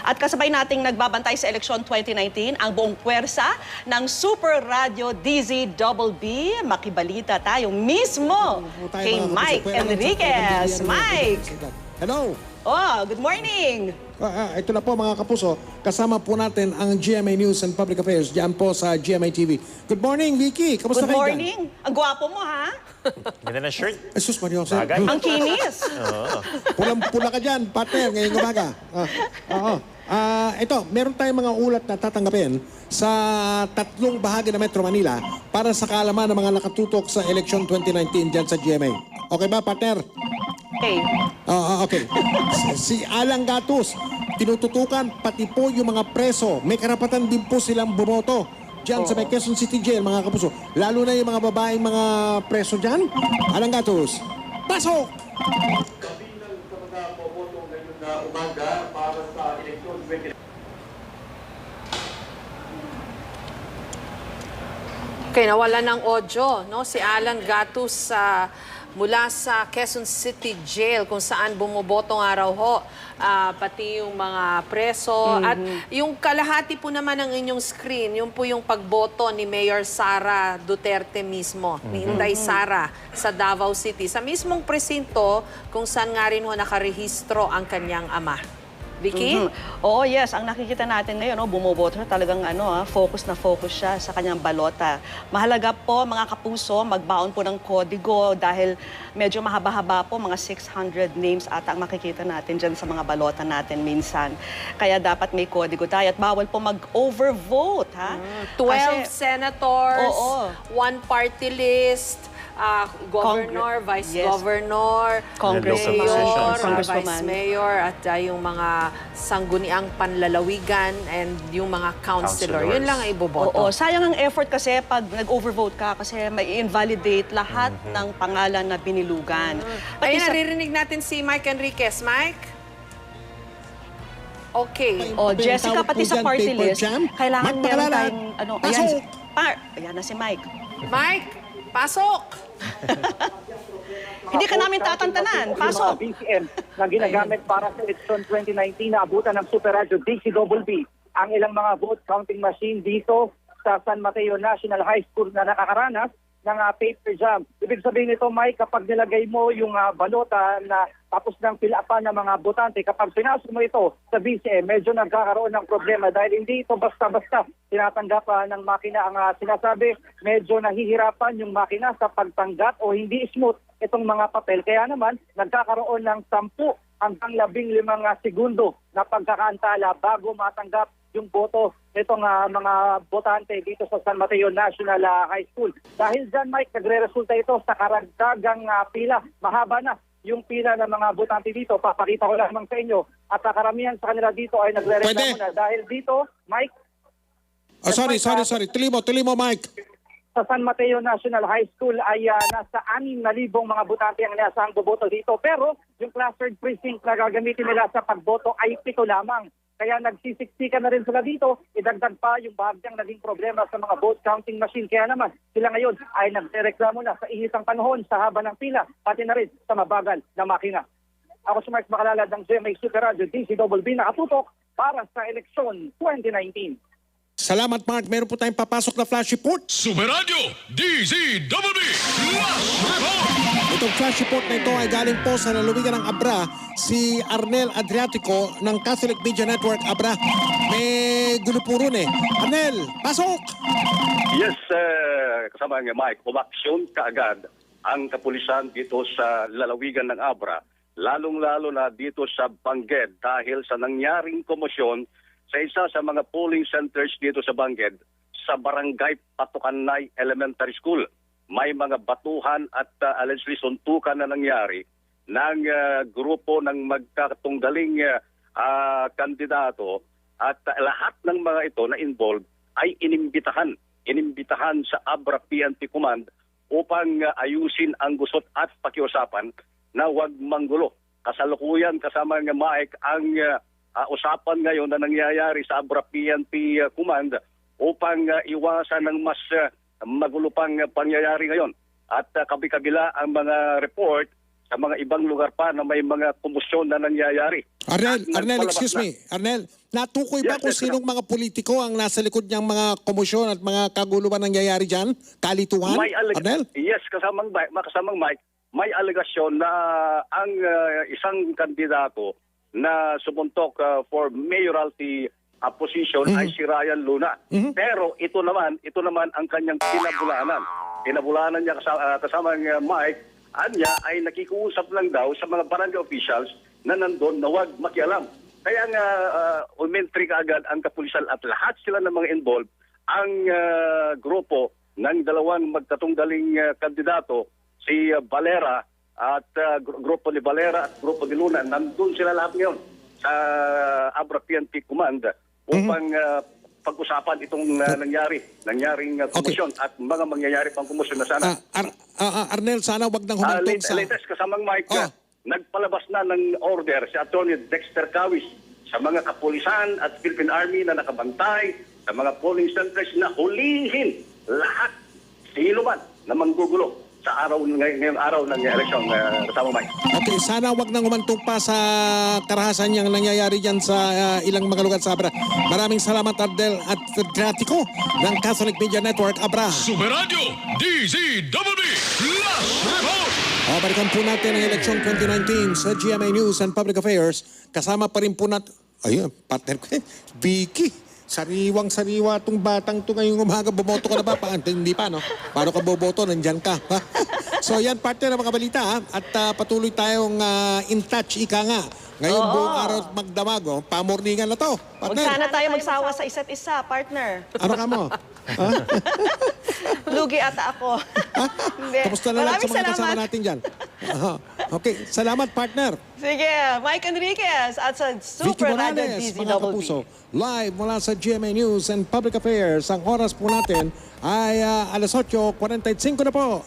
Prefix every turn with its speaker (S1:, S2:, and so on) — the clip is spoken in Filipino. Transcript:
S1: At kasabay nating nagbabantay sa eleksyon 2019 ang buong puwersa ng Super Radio DZBB. Makibalita tayo mismo kay Mike Enriquez. Mike!
S2: Hello!
S1: Oh, good morning!
S2: Ito na po mga kapuso, kasama po natin ang GMA News and Public Affairs diyan po sa GMA TV. Good morning, Vicky! Kamusta kayo dyan?
S1: Good morning! Ang gwapo mo, ha?
S3: Ganda na shirt.
S2: Jesus Mario, sir.
S1: Ang kinis!
S2: Pulang-pula ka dyan, partner, ngayong umaga. Ito, meron tayong mga ulat na tatanggapin sa tatlong bahagi ng Metro Manila para sa kaalaman ng mga nakatutok sa election 2019 dyan sa GMA. Okay ba, partner?
S1: Okay.
S2: Okay. Si Alan Gatus, tinututukan pati po yung mga preso. May karapatan din po silang bumoto dyan sa Quezon City Jail, mga kapuso. Lalo na yung mga babaeng mga preso dyan. Alan Gatus, pasok!
S4: Kabilang sa mga boboto ngayon na umaga para sa eleksyon 2019.
S5: Okay, nawala ng audio, no? Si Alan Gatus mula sa Quezon City Jail kung saan bumoboto nga raw ho, pati yung mga preso. At yung kalahati po naman ng inyong screen, yun po yung pagboto ni Mayor Sara Duterte mismo, ni Inday Sara sa Davao City. Sa mismong presinto kung saan nga rin ho nakarehistro ang kanyang ama. Vicky?
S1: Oo, yes. Ang nakikita natin ngayon, bumoboto siya. Talagang focus na focus siya sa kanyang balota. Mahalaga po, mga kapuso, magbaon po ng kodigo dahil medyo mahaba-haba po, mga 600 names ata ang makikita natin dyan sa mga balota natin minsan. Kaya dapat may kodigo tayo at bawal po mag-overvote, ha?
S5: 12 senators,
S1: Oo.
S5: 1 party list, governor, vice governor, mayor, vice mayor, at yung mga sangguniang panlalawigan and yung mga councilor. Yun lang ang iboboto.
S1: Oo, sayang ang effort kasi pag nag-overvote ka kasi may invalidate lahat ng pangalan na binilugan.
S5: Ayun, naririnig natin si Mike Enriquez. Mike? Okay.
S1: Jessica, pati sa party list, kailangan meron tayong, ayan na si Mike.
S5: Mike, pasok!
S1: Hindi ka namin tatantanan. Pasok!
S4: Yung mga BCM na ginagamit para sa eleksyon 2019 na abutan ng Super Radio DZBB ang ilang mga vote counting machine dito sa San Mateo National High School na nakakaranas ng paper jam. Ibig sabihin nito, Mike, kapag nilagay mo yung balota na tapos ng pilapan ng mga botante, kapag pinasok mo ito sa BCM, medyo nagkakaroon ng problema dahil hindi ito basta-basta tinatanggap ng makina. Ang sinasabi, medyo nahihirapan yung makina sa pagtanggap o hindi smooth itong mga papel. Kaya naman, nagkakaroon ng 10 hanggang 15 segundo na pagkakaantala bago matanggap yung boto nitong mga botante dito sa San Mateo National High School. Dahil dyan, Mike, nagre-resulta ito sa karagdagang pila. Mahaba na yung pila ng mga botante dito. Papakita ko lamang sa inyo. At karamihan sa kanila dito ay nagre-reklamo na. Dahil dito, Mike...
S2: Sorry. Tuloy mo, Mike.
S4: Sa San Mateo National High School ay nasa 6,000 mga botante ang inaasahang boboto dito. Pero yung clustered precinct na gagamitin nila sa pagboto ay 7 lamang. Kaya nagsisiksikan na rin sila dito. Idagdag pa yung bahagyang naging problema sa mga vote counting machine. Kaya naman sila ngayon ay nagreklamo na sa initang panahon, sa haba ng pila, pati na rin sa mabagal na makina. Ako si Mark Makalala ng GMA Super Radio DZBB nakatutok para sa eleksyon 2019.
S2: Salamat, Mark. Meron po tayong papasok na flash report.
S6: Super Radio DZBB Flash Report!
S2: Itong flash report na ito ay galing po sa lalawigan ng Abra, si Arnel Adriatico ng Catholic Media Network Abra. May gulo po ron eh. Arnel, pasok!
S7: Yes, kasama nga Mike, umaksyon kaagad ang kapulisan dito sa lalawigan ng Abra, lalong-lalo na dito sa Bangged dahil sa nangyaring komosyon sa isa sa mga polling centers dito sa Bangged sa Barangay Patukanay Elementary School. May mga batuhan at allegedly suntukan na nangyari ng grupo ng magkatunggaling kandidato at lahat ng mga ito na involved ay inimbitahan sa Abra PNP Command upang ayusin ang gusot at pakiusapan na huwag manggulo. Kasalukuyan kasama ng Mike ang usapan ngayon na nangyayari sa Abra PNP Command upang iwasan ng mas magulo pang pangyayari ngayon. At kabi-kabila ang mga report sa mga ibang lugar pa na may mga komosyon na nangyayari.
S2: Arnel,
S7: At nagpalabas
S2: excuse
S7: na.
S2: me. Arnel, natukoy ba
S7: Yes,
S2: kung
S7: yes,
S2: sinong mga politiko ang nasa likod niyang mga komisyon at mga kaguluhan nangyayari dyan? Kalituhan? Arnel?
S7: Yes, kasamang Mike, may alegasyon na ang isang kandidato na sumuntok for mayoralty position ay si Ryan Luna. Pero ito naman ang kanyang pinabulaanan. Pinabulaanan niya kasamang Mike, anya ay nakikiusap lang daw sa mga barangay officials na nandun na huwag makialam. Kaya nga umentry kaagad ang kapulisan at lahat sila ng mga involved. Ang grupo ng dalawang magkatunggaling kandidato, si Valera at grupo ni Valera at grupo ni Luna, nandun sila lahat ngayon sa Abra PNP Command upang pag-usapan itong nangyaring komisyon at mga mangyayari pang komisyon na sana.
S2: Arnel, sana wag nang humantong sa...
S7: Latest kasamang Mike, nagpalabas na ng order si Attorney Dexter Cawis sa mga kapulisan at Philippine Army na nakabantay sa mga polling centers na hulihin lahat sino man na manggugulo sa ngayong araw ng eleksyon, kasama Mike.
S2: Okay, sana wag nang humantong pa sa karahasan niyang nangyayari dyan sa ilang mga lugar sa Abra. Maraming salamat, Ardel at Fedratiko ng Catholic Media Network, Abra.
S6: Super Radio DZWB Last Report.
S2: Balikan po natin ang eleksyon 2019 sa GMA News and Public Affairs. Kasama pa rin po natin, ayun, partner ko Vicky. Sariwang-sariwa itong batang to ngayong umaga. Bumoto ka na ba? Hindi pa, no? Paano ka boboto? Nandyan ka. So yan, partner ng mga balita. Ha? At patuloy tayong in touch, ika nga. Ngayon buong araw at magdamag. Oh. Pamorningan na to,
S1: Huwag
S2: partner.
S1: sana tayo magsawa sa isa't isa, partner.
S2: Ano ka mo?
S1: Lugi ata ako. Hindi.
S2: Kamusta na lang sa
S1: Maraming
S2: mga kasama
S1: salamat.
S2: natin dyan? Okay, salamat, partner.
S1: Sige, Mike Enriquez at sa
S2: Vicky
S1: Super Radio
S2: Morales, mga
S1: DZWB.
S2: kapuso, live mula sa GMA News and Public Affairs. Ang oras po natin ay alas 8:45 na po.